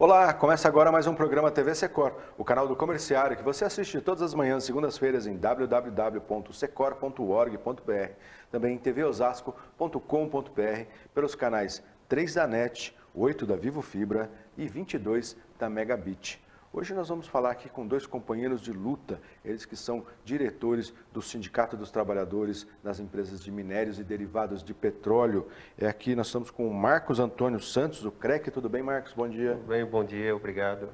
Olá, começa agora mais um programa TV Secor, o canal do comerciário que você assiste todas as manhãs, segundas-feiras em www.secor.org.br, também em tvosasco.com.br, pelos canais 3 da NET, 8 da Vivo Fibra e 22 da Megabit. Hoje nós vamos falar aqui com dois companheiros de luta, eles que são diretores do Sindicato dos Trabalhadores das Empresas de Minérios e Derivados de Petróleo. Aqui nós estamos com o Marcos Antônio Santos, do CREC. Tudo bem, Marcos? Bom dia. Tudo bem, bom dia, obrigado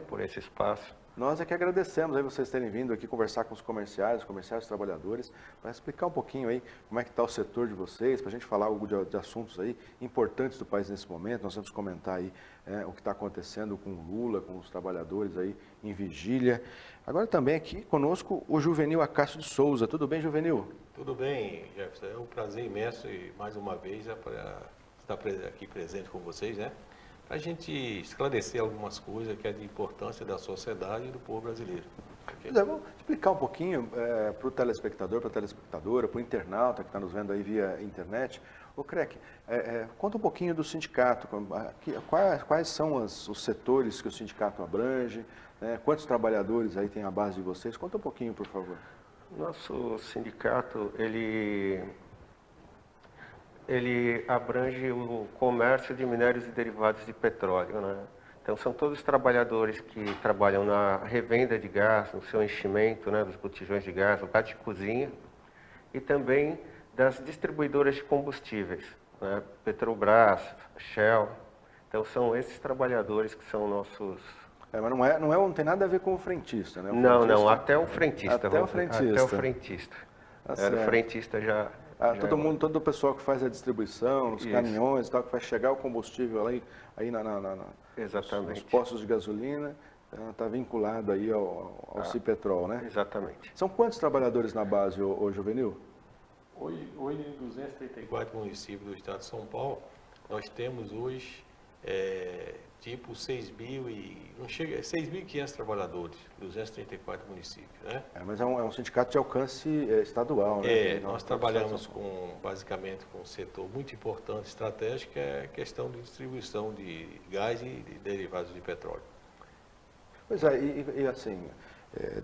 por esse espaço. Nós é que agradecemos aí vocês terem vindo aqui conversar com os comerciários trabalhadores, para explicar um pouquinho aí como é que está o setor de vocês, para a gente falar algo de assuntos aí importantes do país nesse momento. Nós vamos comentar aí o que está acontecendo com o Lula, com os trabalhadores aí em vigília. Agora também aqui conosco o Juvenil Acácio de Souza. Tudo bem, Juvenil? Tudo bem, Jefferson. É um prazer imenso e mais uma vez estar aqui presente com vocês, né? Para a gente esclarecer algumas coisas que é de importância da sociedade e do povo brasileiro. Okay? Vamos explicar um pouquinho para o telespectador, para a telespectadora, para o internauta que está nos vendo aí via internet. Ô, Crec, conta um pouquinho do sindicato, quais são os setores que o sindicato abrange, né? Quantos trabalhadores aí tem a base de vocês? Conta um pouquinho, por favor. Nosso sindicato, ele abrange o comércio de minérios e derivados de petróleo, né? Então, são todos os trabalhadores que trabalham na revenda de gás, no seu enchimento, né, dos botijões de gás, no gás de cozinha, e também das distribuidoras de combustíveis, né, Petrobras, Shell. Então, são esses trabalhadores que são nossos... Mas não tem nada a ver com o frentista, né? Não, até o frentista. Até o frentista. Até o frentista. Tá O certo. frentista já... Todo o pessoal que faz a distribuição, os caminhões e tal, que vai chegar o combustível aí Exatamente. nos postos de gasolina, está vinculado aí ao Cipetrol, né? Exatamente. São quantos trabalhadores na base, ô Juvenil? Hoje, em 234 municípios do estado de São Paulo, nós temos hoje 6.500 trabalhadores, 234 municípios, né? Mas é um sindicato de alcance estadual, né? Nós trabalhamos basicamente com um setor muito importante, estratégico, que é a questão de distribuição de gás e de derivados de petróleo. Pois é, e assim,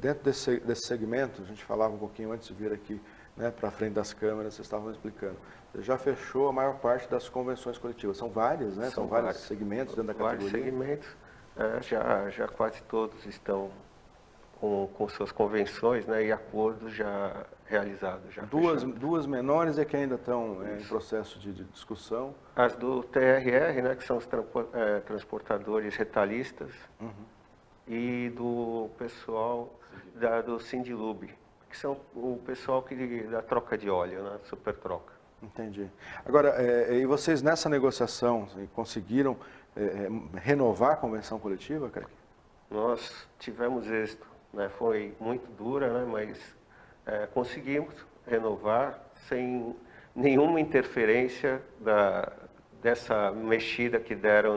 dentro desse segmento, a gente falava um pouquinho antes de vir aqui, né, para frente das câmeras, vocês estavam explicando. Você já fechou a maior parte das convenções coletivas. São várias, né? São vários segmentos dentro da categoria. Vários segmentos. Já quase todos estão com suas convenções, né, e acordos já realizados. Duas menores é que ainda estão em processo de discussão. As do TRR, né, que são os transportadores retalhistas, e do pessoal do Sindilub, que são o pessoal da troca de óleo, né, Supertroca. Entendi. Agora, e vocês nessa negociação conseguiram renovar a convenção coletiva, cara? Nós tivemos êxito, né? Foi muito dura, né? Mas conseguimos renovar sem nenhuma interferência dessa mexida que deram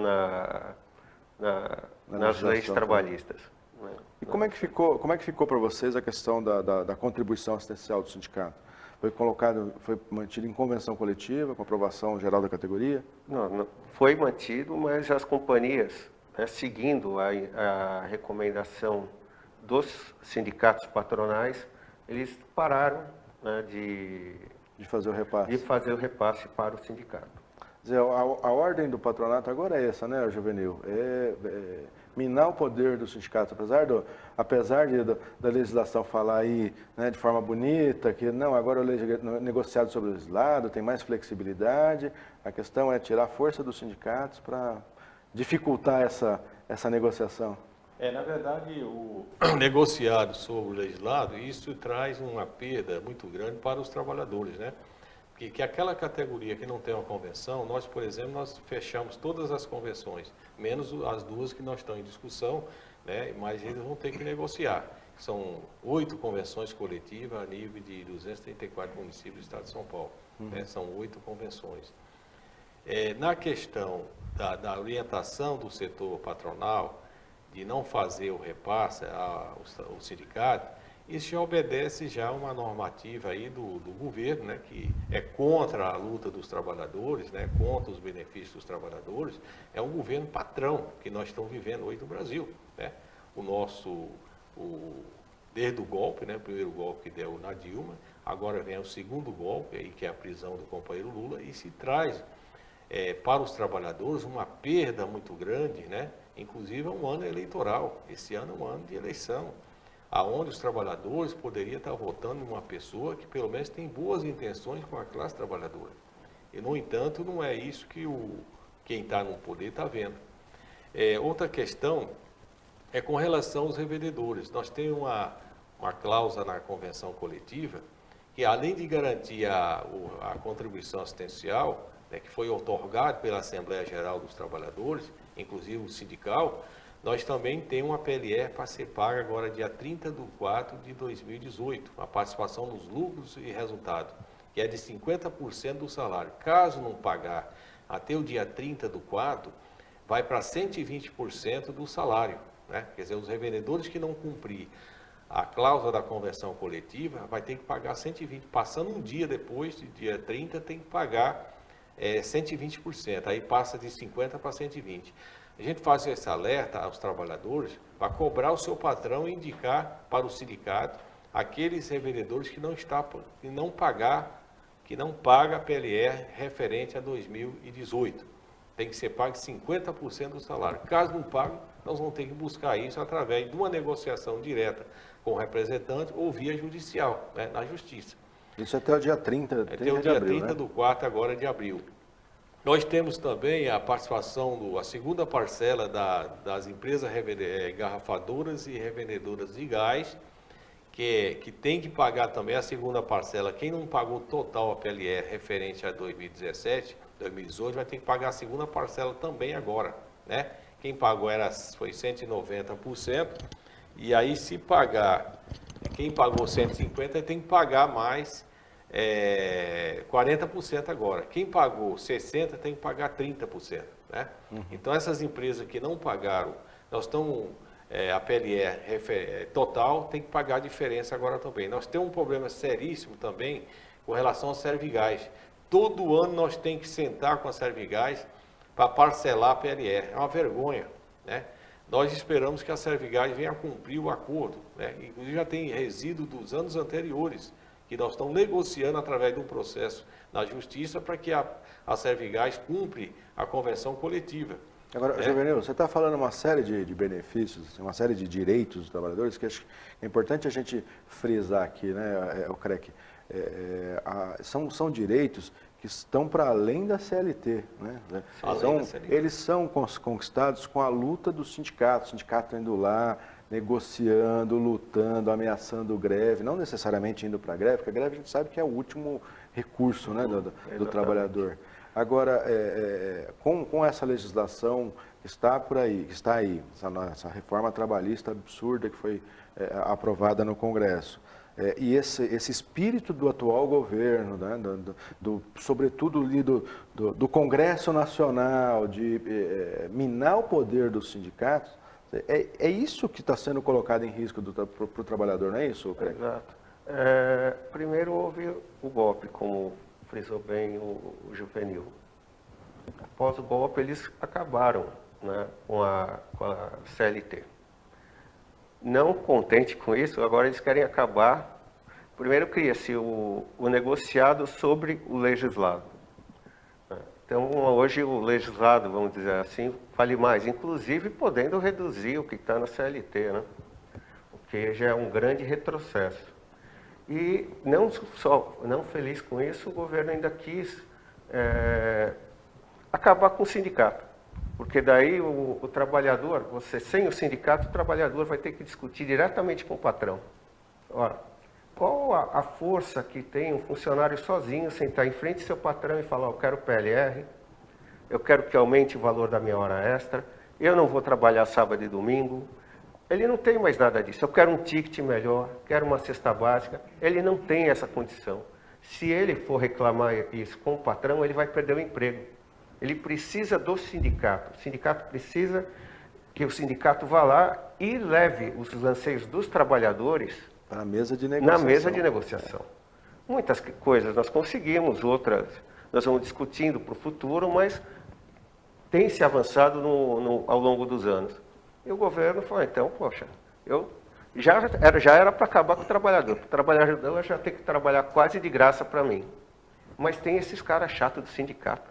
nas leis trabalhistas. Né? E como é que ficou para vocês a questão da contribuição assistencial do sindicato? Foi mantido em convenção coletiva, com aprovação geral da categoria? Não foi mantido, mas as companhias, né, seguindo a recomendação dos sindicatos patronais, eles pararam, né, de fazer o repasse. De fazer o repasse para o sindicato. Quer dizer, a ordem do patronato agora é essa, né, Juvenil? Minar o poder do sindicato, apesar da legislação falar aí, né, de forma bonita, que não, agora é negociado sobre o legislado, tem mais flexibilidade, a questão é tirar a força dos sindicatos para dificultar essa negociação. Na verdade, o negociado sobre o legislado, isso traz uma perda muito grande para os trabalhadores, né? Que aquela categoria que não tem uma convenção, nós, por exemplo, nós fechamos todas as convenções, menos as duas que nós estamos em discussão, né? Mas eles vão ter que negociar. São 8 convenções coletivas a nível de 234 municípios do estado de São Paulo. Né? São 8 convenções. Na questão da orientação do setor patronal, de não fazer o repasse ao sindicato, Isso já obedece já a uma normativa aí do governo, né, que é contra a luta dos trabalhadores, né, contra os benefícios dos trabalhadores. É um governo patrão que nós estamos vivendo hoje no Brasil, né? Desde o golpe, né, o primeiro golpe que deu na Dilma, agora vem o segundo golpe, aí, que é a prisão do companheiro Lula, e se traz para os trabalhadores uma perda muito grande, né? Inclusive é um ano eleitoral, esse ano é um ano de eleição, aonde os trabalhadores poderiam estar votando em uma pessoa que pelo menos tem boas intenções com a classe trabalhadora. E, no entanto, não é isso que quem está no poder está vendo. Outra questão é com relação aos revendedores. Nós temos uma cláusula na convenção coletiva que, além de garantir a contribuição assistencial, né, que foi otorgado pela Assembleia Geral dos Trabalhadores, inclusive o sindical, nós também temos uma PLR para ser paga agora dia 30/4/2018, a participação nos lucros e resultados, que é de 50% do salário. Caso não pagar até o dia 30/4, vai para 120% do salário, né? Quer dizer, os revendedores que não cumprir a cláusula da convenção coletiva vai ter que pagar 120%. Passando um dia depois, de dia 30, tem que pagar 120%, aí passa de 50% para 120%. A gente faz esse alerta aos trabalhadores para cobrar o seu patrão e indicar para o sindicato aqueles revendedores que não paga a PLR referente a 2018. Tem que ser pago 50% do salário. Caso não pague, nós vamos ter que buscar isso através de uma negociação direta com o representante ou via judicial, né, na justiça. Isso até o dia 30 até o dia 30/4 agora de abril. Nós temos também a participação, a segunda parcela das empresas garrafadoras e revendedoras de gás, que tem que pagar também a segunda parcela. Quem não pagou total a PLR referente a 2017, 2018, vai ter que pagar a segunda parcela também agora, né? Quem pagou foi 190%, e aí se pagar, quem pagou 150% tem que pagar mais 40% agora. Quem pagou 60% tem que pagar 30%, né? Então essas empresas que não pagaram, nós estamos, a PLR total tem que pagar a diferença agora também. Nós temos um problema seríssimo também com relação ao Servigás. Todo ano nós temos que sentar com a Servigás para parcelar a PLR. É uma vergonha, né? Nós esperamos que a Servigás venha a cumprir o acordo, né? Inclusive já tem resíduo dos anos anteriores, que nós estamos negociando através de um processo na Justiça para que a Servigás cumpre a convenção coletiva. Agora, Juvenil, você está falando uma série de benefícios, uma série de direitos dos trabalhadores, que acho que é importante a gente frisar aqui, né, o CREC. São direitos que estão para além da CLT, né? Eles são conquistados com a luta do sindicato. O sindicato indo lá, negociando, lutando, ameaçando greve, não necessariamente indo para a greve, porque a greve a gente sabe que é o último recurso, né, do trabalhador. Agora, com essa legislação que está por aí, que está aí, essa reforma trabalhista absurda que foi aprovada no Congresso, e esse espírito do atual governo, né, sobretudo ali do Congresso Nacional, de minar o poder dos sindicatos, é isso que está sendo colocado em risco para o trabalhador, não é isso, Craig? Exato. Primeiro houve o golpe, como frisou bem o Juvenil. Após o golpe, eles acabaram, né, com a CLT. Não contente com isso, agora eles querem acabar. Primeiro cria-se o negociado sobre o legislado. Então, hoje o legislado, vamos dizer assim, vale mais, inclusive podendo reduzir o que está na CLT, né? O que já é um grande retrocesso. E não feliz com isso, o governo ainda quis acabar com o sindicato. Porque daí o trabalhador, sem o sindicato, o trabalhador vai ter que discutir diretamente com o patrão. Ora, qual a força que tem um funcionário sozinho sentar em frente ao seu patrão e falar: eu quero PLR, eu quero que aumente o valor da minha hora extra, eu não vou trabalhar sábado e domingo. Ele não tem mais nada disso. Eu quero um ticket melhor, quero uma cesta básica. Ele não tem essa condição. Se ele for reclamar isso com o patrão, ele vai perder o emprego. Ele precisa do sindicato. O sindicato precisa que o sindicato vá lá e leve os anseios dos trabalhadores Para a mesa de na negociação. mesa de negociação. Muitas coisas nós conseguimos, outras nós vamos discutindo para o futuro, mas tem se avançado ao longo dos anos. E o governo falou, então, poxa, já era para acabar com o trabalhador. O trabalhador já tem que trabalhar quase de graça para mim. Mas tem esses caras chatos do sindicato.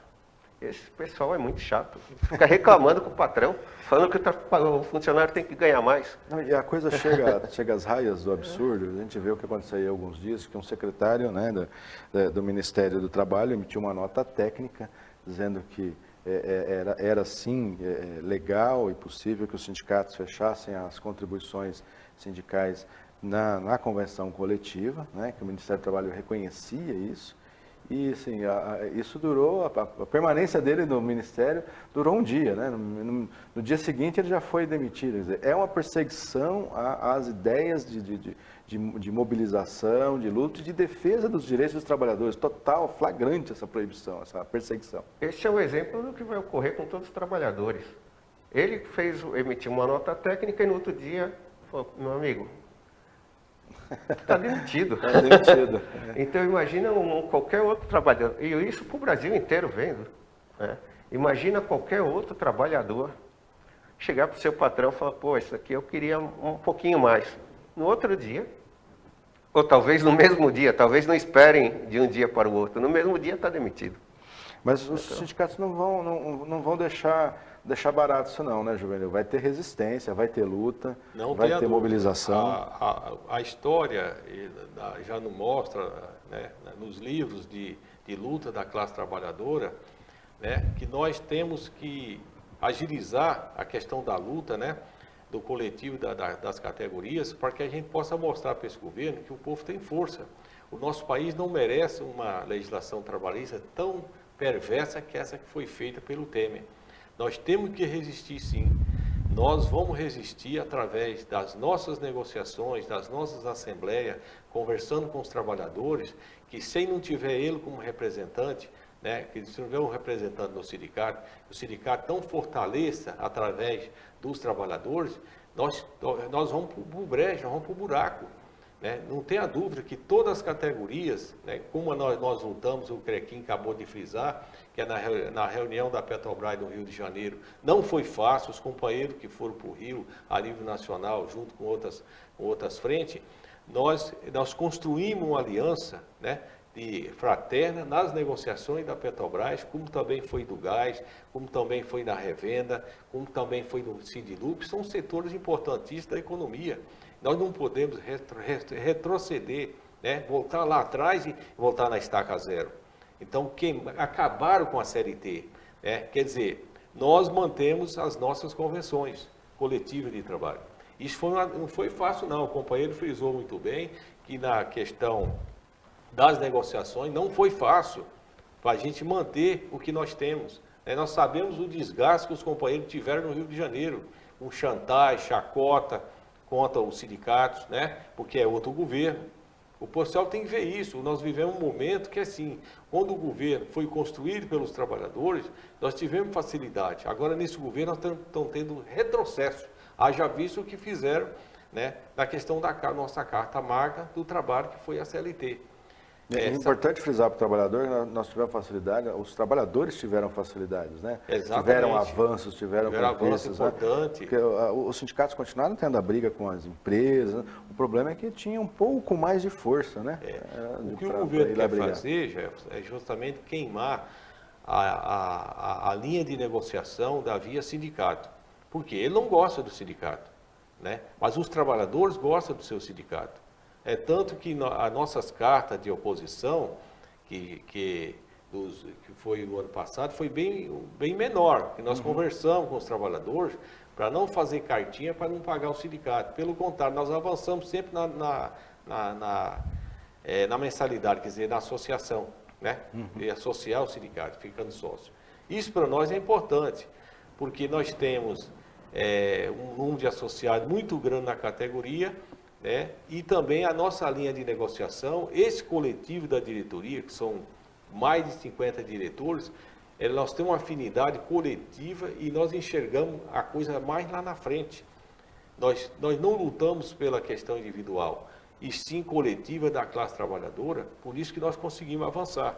Esse pessoal é muito chato. Fica reclamando com o patrão, falando que o funcionário tem que ganhar mais. Não, e a coisa chega às raias do absurdo. A gente vê o que aconteceu aí há alguns dias, que um secretário, né, do Ministério do Trabalho emitiu uma nota técnica dizendo que era sim legal e possível que os sindicatos fechassem as contribuições sindicais na convenção coletiva, né, que o Ministério do Trabalho reconhecia isso. E assim, isso durou, a permanência dele no Ministério durou um dia, né? No dia seguinte ele já foi demitido. Quer dizer, é uma perseguição às ideias de mobilização, de luta e de defesa dos direitos dos trabalhadores. Total, flagrante essa proibição, essa perseguição. Esse é o exemplo do que vai ocorrer com todos os trabalhadores. Ele emitiu uma nota técnica e no outro dia falou, meu amigo, está demitido. Está demitido. Então imagina qualquer outro trabalhador, e isso para o Brasil inteiro vendo, né? Imagina qualquer outro trabalhador chegar para o seu patrão e falar, pô, isso aqui eu queria um pouquinho mais. No outro dia, ou talvez no mesmo dia, talvez não esperem de um dia para o outro, no mesmo dia está demitido. Mas os sindicatos não vão deixar barato isso não, né, Juvenil? Vai ter resistência, vai ter luta, vai ter mobilização. A história já nos mostra, né, nos livros de luta da classe trabalhadora, né, que nós temos que agilizar a questão da luta, né, do coletivo das categorias, para que a gente possa mostrar para esse governo que o povo tem força. O nosso país não merece uma legislação trabalhista tão perversa que essa que foi feita pelo Temer. Nós temos que resistir sim. Nós vamos resistir através das nossas negociações, das nossas assembleias, conversando com os trabalhadores, que se não tiver ele como representante, né, que se não tiver um representante no sindicato, o sindicato não fortaleça através dos trabalhadores, nós vamos para o brejo, nós vamos para o buraco. Né? Não tenha dúvida que todas as categorias, né, como nós lutamos, o Crequim acabou de frisar, que é na reunião da Petrobras no Rio de Janeiro, não foi fácil, os companheiros que foram para o Rio, a nível nacional, junto com outras frentes, nós construímos uma aliança, né, fraterna nas negociações da Petrobras, como também foi do gás, como também foi na revenda, como também foi no Sindilup, são setores importantíssimos da economia. Nós não podemos retroceder, né? Voltar lá atrás e voltar na estaca zero. Então, acabaram com a CLT. Né? Quer dizer, nós mantemos as nossas convenções coletivas de trabalho. Isso não foi fácil, não. O companheiro frisou muito bem que na questão das negociações não foi fácil para a gente manter o que nós temos. Né? Nós sabemos o desgaste que os companheiros tiveram no Rio de Janeiro, com chantagem, chacota contra os sindicatos, né? Porque é outro governo. O pessoal tem que ver isso. Nós vivemos um momento que, assim, quando o governo foi construído pelos trabalhadores, nós tivemos facilidade. Agora, nesse governo, nós estamos tendo retrocesso. Haja visto o que fizeram, né, na questão da nossa carta magna do trabalho, que foi a CLT. É importante frisar para o trabalhador, nós tivemos facilidade, os trabalhadores tiveram facilidades, né? Exatamente. Tiveram avanços, tiveram conquistas, importante. Né? Porque os sindicatos continuaram tendo a briga com as empresas, né? O problema é que tinha um pouco mais de força, né? O que o governo quer fazer é justamente queimar a linha de negociação da via sindicato. Porque ele não gosta do sindicato, né? Mas os trabalhadores gostam do seu sindicato. É tanto que as nossas cartas de oposição, que foi no ano passado, foi bem menor. Que nós conversamos com os trabalhadores para não fazer cartinha para não pagar o sindicato. Pelo contrário, nós avançamos sempre na mensalidade, quer dizer, na associação, né? E associar o sindicato, ficando sócio. Isso para nós é importante, porque nós temos um número de associados muito grande na categoria, né? E também a nossa linha de negociação, esse coletivo da diretoria, que são mais de 50 diretores, nós temos uma afinidade coletiva e nós enxergamos a coisa mais lá na frente. Nós não lutamos pela questão individual. e sim coletiva da classe trabalhadora, por isso que nós conseguimos avançar,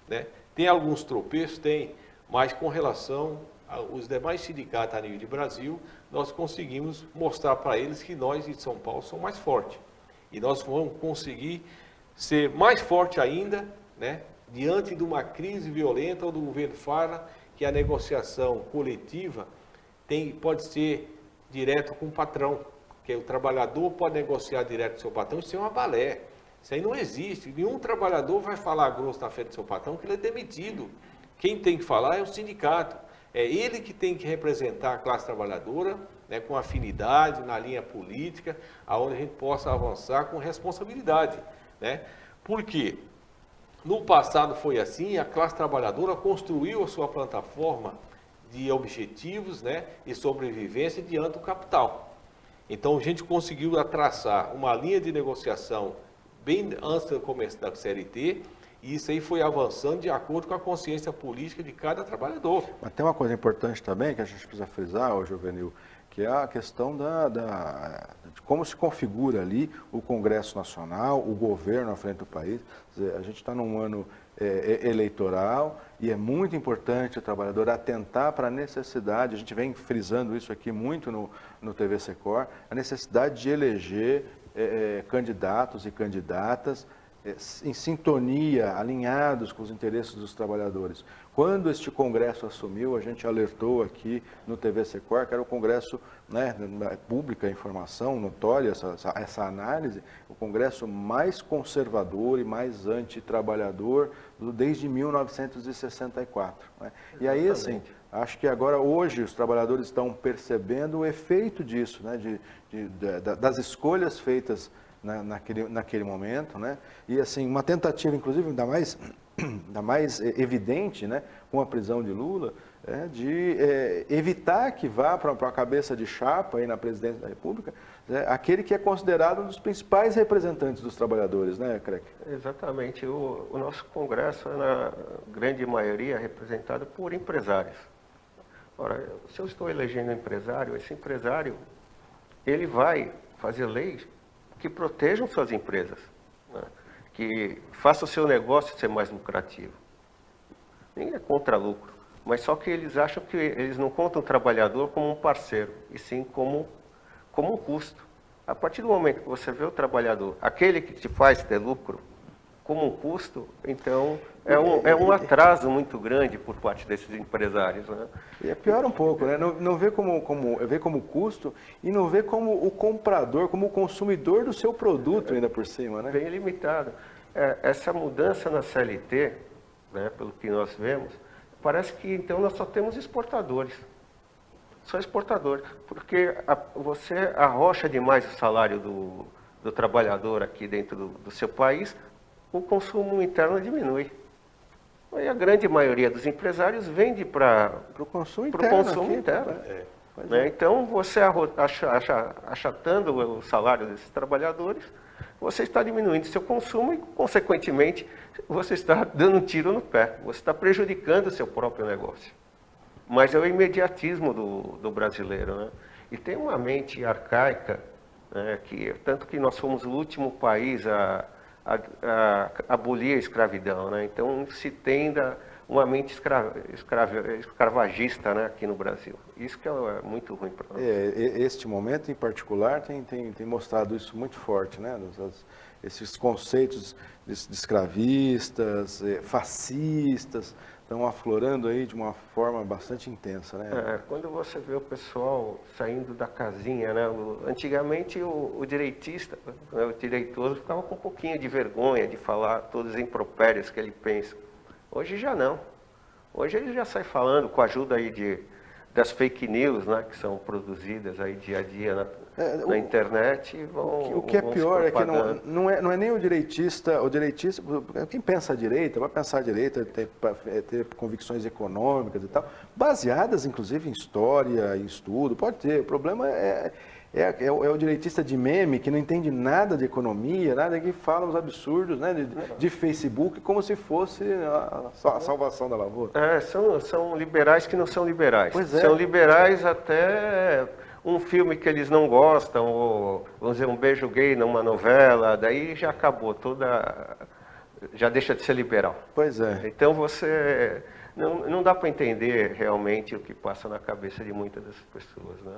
né? Tem alguns tropeços, tem, mas com relação aos demais sindicatos a nível de Brasil, nós conseguimos mostrar para eles que nós de São Paulo somos mais fortes. E nós vamos conseguir ser mais forte ainda, né? Diante de uma crise violenta, onde o governo fala que a negociação coletiva pode ser direto com o patrão, que o trabalhador pode negociar direto com o seu patrão, isso é uma balé. Isso aí não existe. Nenhum trabalhador vai falar grosso na frente do seu patrão que ele é demitido. Quem tem que falar é o sindicato. É ele que tem que representar a classe trabalhadora, né, com afinidade, na linha política, aonde a gente possa avançar com responsabilidade, né? Por quê? No passado foi assim, a classe trabalhadora construiu a sua plataforma de objetivos, né, e sobrevivência diante do capital. Então a gente conseguiu traçar uma linha de negociação bem antes do começo da CLT, e isso aí foi avançando de acordo com a consciência política de cada trabalhador. Mas tem uma coisa importante também que a gente precisa frisar, ô Juvenil, que é a questão de como se configura ali o Congresso Nacional, o governo à frente do país. Quer dizer, a gente está num ano eleitoral e é muito importante o trabalhador atentar para a necessidade, a gente vem frisando isso aqui muito no TV Secor, a necessidade de eleger candidatos e candidatas em sintonia, alinhados com os interesses dos trabalhadores. Quando este Congresso assumiu, a gente alertou aqui no TV Secor, que era o Congresso, né, pública, informação, notória, essa análise, o Congresso mais conservador e mais antitrabalhador desde 1964. Né? E aí, assim, acho que agora, hoje, os trabalhadores estão percebendo o efeito disso, né, das escolhas feitas naquele momento, né? E assim, uma tentativa, inclusive, ainda mais evidente, né, com a prisão de Lula, de evitar que vá para a cabeça de chapa aí na presidência da República, aquele que é considerado um dos principais representantes dos trabalhadores, né, Creque? Exatamente. O nosso Congresso é, na grande maioria, representado por empresários. Ora, se eu estou elegendo um empresário, esse empresário, ele vai fazer leis que protejam suas empresas, né? Que façam o seu negócio ser mais lucrativo. Ninguém é contra lucro, mas só que eles acham que eles não contam o trabalhador como um parceiro, e sim como um custo. A partir do momento que você vê o trabalhador, aquele que te faz ter lucro, como um custo, então é um atraso muito grande por parte desses empresários, né? E é pior um pouco, né? Não vê como custo e não vê como o comprador, como o consumidor do seu produto ainda por cima, né? Bem limitado. Essa mudança na CLT, né, pelo que nós vemos, parece que então nós só temos exportadores. Só exportadores, porque você arrocha demais o salário do trabalhador aqui dentro do seu país, o consumo interno diminui. E a grande maioria dos empresários vende para o consumo interno. Né? Então, você achatando o salário desses trabalhadores, você está diminuindo seu consumo e, consequentemente, você está dando um tiro no pé. Você está prejudicando o seu próprio negócio. Mas é o imediatismo do brasileiro, né? E tem uma mente arcaica, né, tanto que nós fomos o último país a abolir a escravidão, né? Então se tenda uma mente escravagista, né, aqui no Brasil. Isso que é muito ruim para nós. Este momento em particular tem mostrado isso muito forte, né? Esses conceitos de escravistas, fascistas, estão aflorando aí de uma forma bastante intensa, né? Quando você vê o pessoal saindo da casinha, né? Antigamente o direitista, né, o direitoso ficava com um pouquinho de vergonha de falar todos os impropérios que ele pensa. Hoje já não. Hoje ele já sai falando com a ajuda aí das fake news, né, que são produzidas aí dia a dia na internet. O que é pior é que não é nem o direitista, quem pensa à direita, vai pensar à direita, ter convicções econômicas e tal, baseadas inclusive em história, em estudo, pode ter. O problema é o direitista de meme que não entende nada de economia, nada, que fala uns absurdos, né, de Facebook, como se fosse a salvação da lavoura. São liberais que não são liberais. Pois é. São liberais até um filme que eles não gostam, ou, vamos dizer, um beijo gay numa novela, daí já acabou, já deixa de ser liberal. Pois é. Então você não dá para entender realmente o que passa na cabeça de muitas dessas pessoas, né?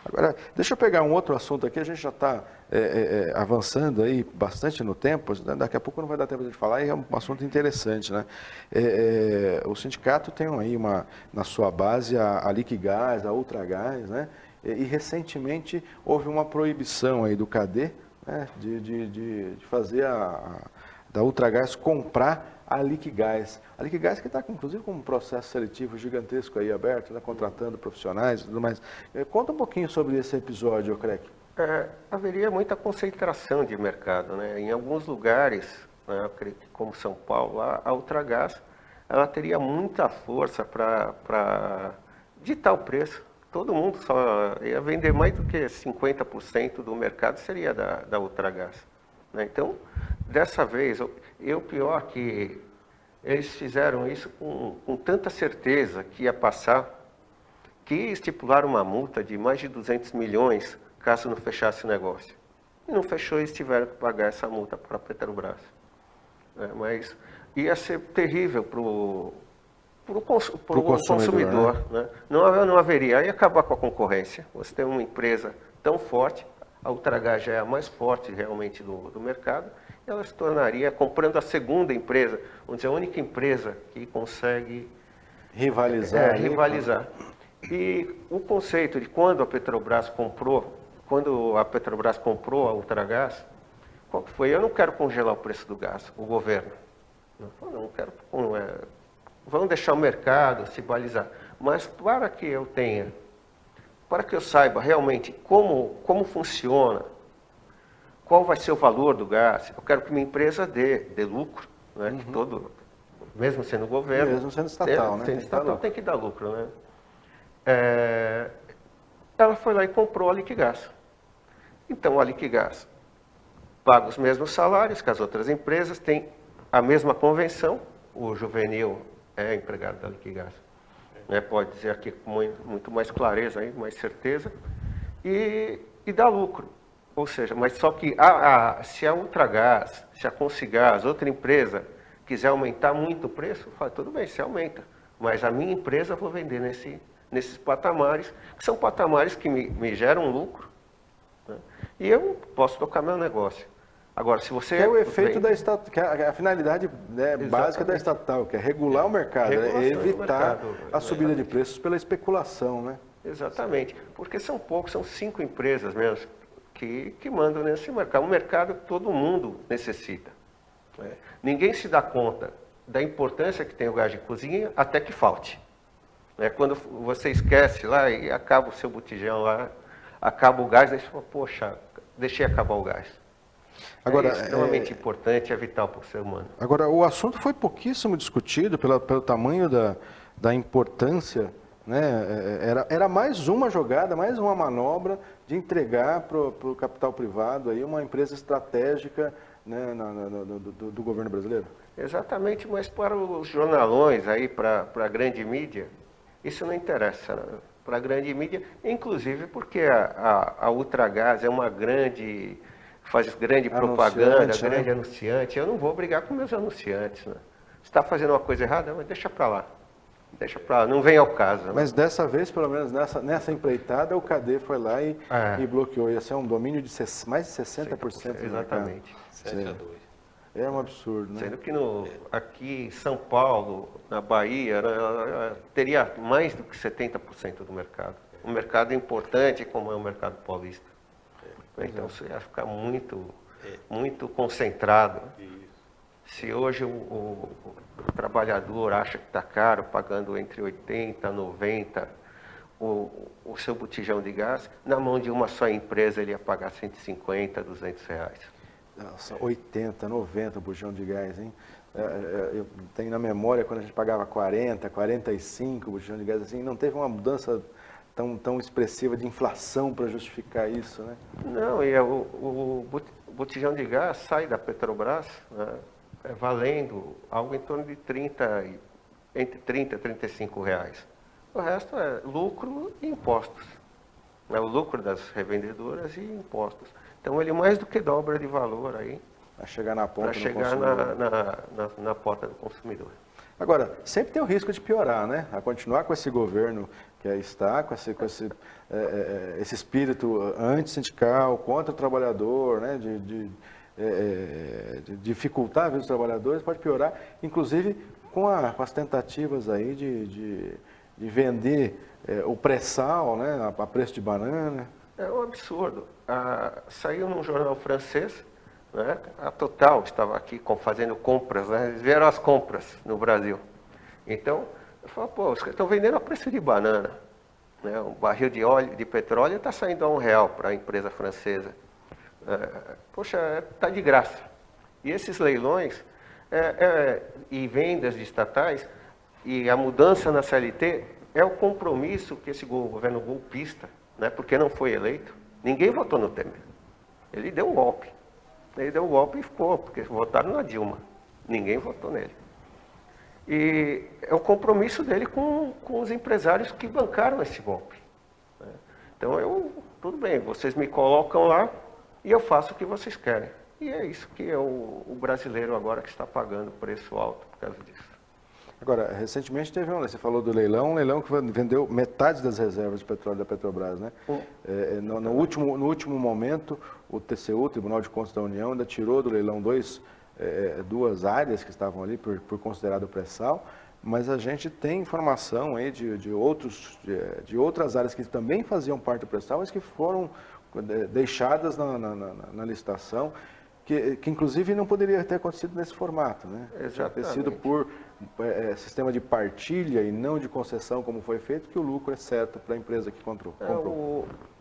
Agora, deixa eu pegar um outro assunto aqui, a gente já está avançando aí bastante no tempo, né? Daqui a pouco não vai dar tempo de falar, e é um assunto interessante, né? O sindicato tem aí na sua base a Liquigás, a Ultragás, né? E recentemente houve uma proibição aí do CADE, né? de fazer da Ultragás comprar a Liquigás. A Liquigás que está, inclusive, com um processo seletivo gigantesco aí aberto, né, contratando profissionais e tudo mais. Conta um pouquinho sobre esse episódio, Crec. Haveria muita concentração de mercado, né? Em alguns lugares, né, eu creio que como São Paulo, a Ultragás, ela teria muita força para ditar o preço. Todo mundo só ia vender mais do que 50% do mercado seria da Ultragás, né? Então, dessa vez, o pior que eles fizeram isso com tanta certeza que ia passar, que estipularam uma multa de mais de 200 milhões caso não fechasse o negócio. E não fechou, eles tiveram que pagar essa multa para a Petrobras. Mas ia ser terrível para o consumidor. Né? Não haveria, ia acabar com a concorrência. Você tem uma empresa tão forte, a Ultragás já é a mais forte realmente do mercado, ela se tornaria, comprando a segunda empresa, vamos dizer, a única empresa que consegue rivalizar. E o conceito de quando a Petrobras comprou a Ultragás, qual que foi? Eu não quero congelar o preço do gás, o governo. Não quero, vamos deixar o mercado se balizar. Mas para que eu saiba realmente como funciona, qual vai ser o valor do gás, eu quero que minha empresa dê lucro, né? Uhum. Que mesmo sendo governo, mesmo sendo estatal, né? Sendo estatal tem que dar lucro, né? Ela foi lá e comprou a Liquigás. Então a Liquigás paga os mesmos salários que as outras empresas, tem a mesma convenção, o Juvenil é empregado da Liquigás. Pode dizer aqui com muito mais clareza, mais certeza, e dá lucro. Ou seja, mas só que se a Ultragás, se a Consigás, outra empresa, quiser aumentar muito o preço, fala, tudo bem, você aumenta. Mas a minha empresa eu vou vender nesses patamares, que são patamares que me geram lucro, né? E eu posso tocar meu negócio. Agora, se você... É o efeito da estatal, que é a finalidade, né, básica da estatal, que é regular o mercado, né, evitar a subida de preços pela especulação, né? Exatamente, porque são 5 empresas mesmo que mandam nesse mercado. Um mercado que todo mundo necessita. Ninguém se dá conta da importância que tem o gás de cozinha até que falte. Quando você esquece lá e acaba o seu botijão lá, acaba o gás, aí você fala, poxa, deixei acabar o gás. Agora, é extremamente importante, é vital para o ser humano. Agora, o assunto foi pouquíssimo discutido pelo tamanho da importância, né? Era mais uma jogada, mais uma manobra de entregar para o capital privado aí uma empresa estratégica, né, do governo brasileiro. Exatamente, mas para os jornalões aí, para a grande mídia, isso não interessa, né? Para a grande mídia, inclusive porque a Ultragás é uma faz grande propaganda, grande anunciante. Eu não vou brigar com meus anunciantes, né? Se está fazendo uma coisa errada, mas deixa para lá. Deixa para lá, não vem ao caso. Mas dessa vez, pelo menos nessa empreitada, o CADE foi lá e bloqueou. Ia ser um domínio de mais de 60%. Exatamente. 7-2. É um absurdo, né? Sendo que aqui em São Paulo, na Bahia, teria mais do que 70% do mercado. Um mercado importante como é o mercado paulista. Então você ia ficar muito concentrado. Se hoje o trabalhador acha que está caro, pagando entre 80 e 90 o seu botijão de gás, na mão de uma só empresa ele ia pagar 150, 200 reais. Nossa, 80, 90 o bujão de gás, hein? Eu tenho na memória quando a gente pagava 40, 45 o bujão de gás, assim, não teve uma mudança tão expressiva de inflação para justificar isso, né? Não, e o botijão de gás sai da Petrobras, né, valendo algo em torno de entre 30 e 35 reais. O resto é lucro e impostos. né, o lucro das revendedoras e impostos. Então ele mais do que dobra de valor aí Para chegar na ponta para do chegar consumidor. na porta do consumidor. Agora, sempre tem o risco de piorar, né? A continuar com esse governo que aí está, com esse espírito antissindical, contra o trabalhador, né? De dificultar a vida dos trabalhadores, pode piorar, inclusive com as tentativas aí de vender o pré-sal, né? A preço de banana. É um absurdo. Saiu num jornal francês, né? A Total estava aqui fazendo compras, né? Eles vieram as compras no Brasil. Então, eu falo, pô, os caras estão vendendo a preço de banana. Né? Um barril de óleo, de petróleo está saindo a R$1 para a empresa francesa. Poxa, está de graça. E esses leilões e vendas de estatais e a mudança na CLT é o compromisso que esse governo golpista, né? Porque não foi eleito, ninguém votou no Temer. Ele deu um golpe. Ele deu um golpe e ficou, porque votaram na Dilma. Ninguém votou nele. E é o compromisso dele com os empresários que bancaram esse golpe. Né? Então, tudo bem, vocês me colocam lá e eu faço o que vocês querem. E é isso que é o brasileiro agora que está pagando preço alto por causa disso. Agora, recentemente teve você falou do leilão, um leilão que vendeu metade das reservas de petróleo da Petrobras, né? No último momento, o TCU, o Tribunal de Contas da União, ainda tirou do leilão duas áreas que estavam ali por considerado pré-sal, mas a gente tem informação aí de outras áreas que também faziam parte do pré-sal, mas que foram deixadas na licitação, que inclusive não poderia ter acontecido nesse formato, né? Exatamente. Ter sido por sistema de partilha e não de concessão, como foi feito, que o lucro é certo para a empresa que comprou.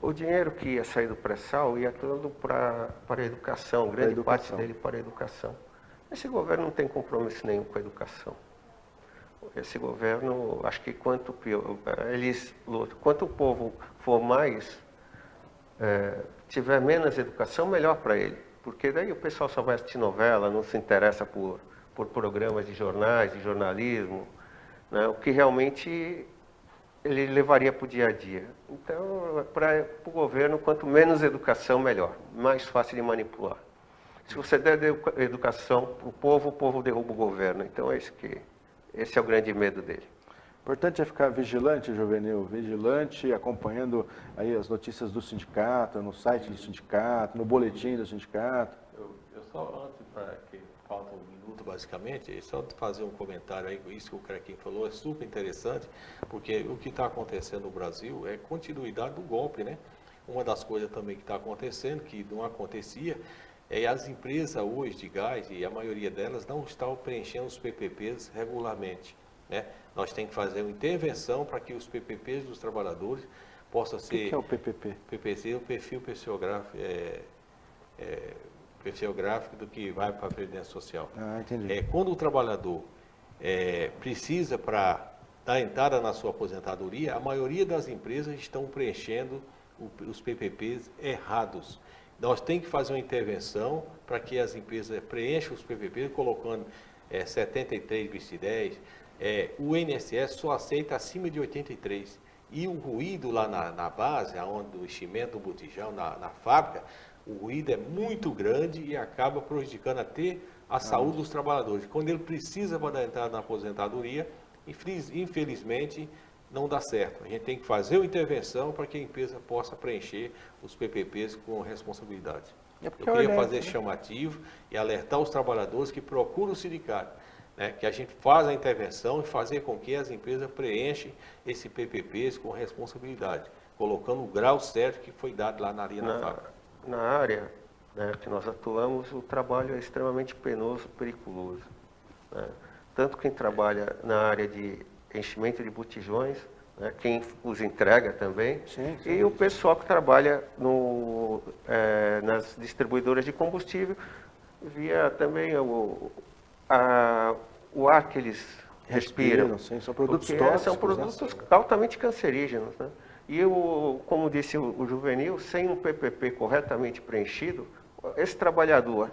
O dinheiro que ia sair do pré-sal ia todo para a educação, grande parte dele para a educação. Esse governo não tem compromisso nenhum com a educação. Esse governo, acho que quanto o povo for mais, tiver menos educação, melhor para ele. Porque daí o pessoal só vai assistir novela, não se interessa por programas de jornais, de jornalismo, né? O que realmente ele levaria para o dia a dia. Então, para o governo, quanto menos educação, melhor. Mais fácil de manipular. Se você der educação para o povo derruba o governo. Então, esse é o grande medo dele. O importante é ficar vigilante, Juvenil, vigilante, acompanhando aí as notícias do sindicato, no site do sindicato, no boletim do sindicato. Eu só, antes, para que falta um minuto basicamente, só fazer um comentário aí, isso que o Craquinho falou, é super interessante, porque o que está acontecendo no Brasil é continuidade do golpe, né? Uma das coisas também que está acontecendo, que não acontecia, as empresas hoje de gás, e a maioria delas não estão preenchendo os PPPs regularmente. Né? Nós temos que fazer uma intervenção para que os PPPs dos trabalhadores possam ser... O que é o PPP? PPC é o perfil gráfico do que vai para a Previdência Social. Ah, entendi. Quando o trabalhador precisa para dar entrada na sua aposentadoria, a maioria das empresas estão preenchendo os PPPs errados. Nós temos que fazer uma intervenção para que as empresas preencham os PPPs, colocando 73 bis 10. O INSS só aceita acima de 83. E o ruído lá na base, onde o enchimento do botijão na fábrica, o ruído é muito grande e acaba prejudicando até a saúde dos trabalhadores. Quando ele precisa para dar entrada na aposentadoria, infelizmente, não dá certo. A gente tem que fazer uma intervenção para que a empresa possa preencher os PPPs com responsabilidade. Eu queria fazer chamativo e alertar os trabalhadores que procuram o sindicato, né, que a gente faz a intervenção e fazer com que as empresas preenchem esse PPPs com responsabilidade, colocando o grau certo que foi dado lá na linha da fábrica. Na área, né, que nós atuamos, o trabalho é extremamente penoso, periculoso. Né? Tanto quem trabalha na área de enchimento de botijões, né, quem os entrega também, sim. E o pessoal que trabalha nas distribuidoras de combustível, via também o ar que eles respiram. Sim, são produtos tóxicos. São produtos altamente cancerígenos. Né? E, como disse o Juvenil, sem um PPP corretamente preenchido, esse trabalhador,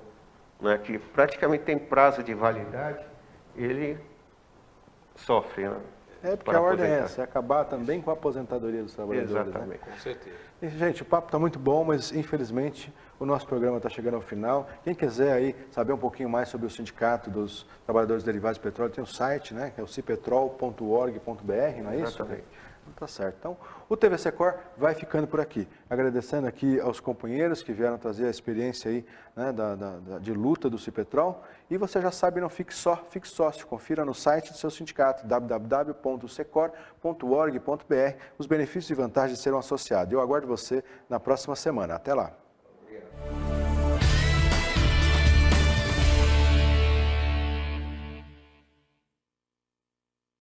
né, que praticamente tem prazo de validade, ele sofre. Né? É, porque para a ordem é aposentar. essa, é acabar também com a aposentadoria dos trabalhadores. Né? Exatamente. Com certeza. E, gente, o papo está muito bom, mas infelizmente o nosso programa está chegando ao final. Quem quiser aí saber um pouquinho mais sobre o Sindicato dos Trabalhadores Derivados de Petróleo, tem o site, né, que é o cipetrol.org.br, não é isso? Exatamente. Tá certo. Então, o TVC Cor vai ficando por aqui. Agradecendo aqui aos companheiros que vieram trazer a experiência aí, né, de luta do Cipetrol. E você já sabe, não fique só, fique sócio. Confira no site do seu sindicato, www.secor.org.br, os benefícios e vantagens de ser um associado. Eu aguardo você na próxima semana. Até lá.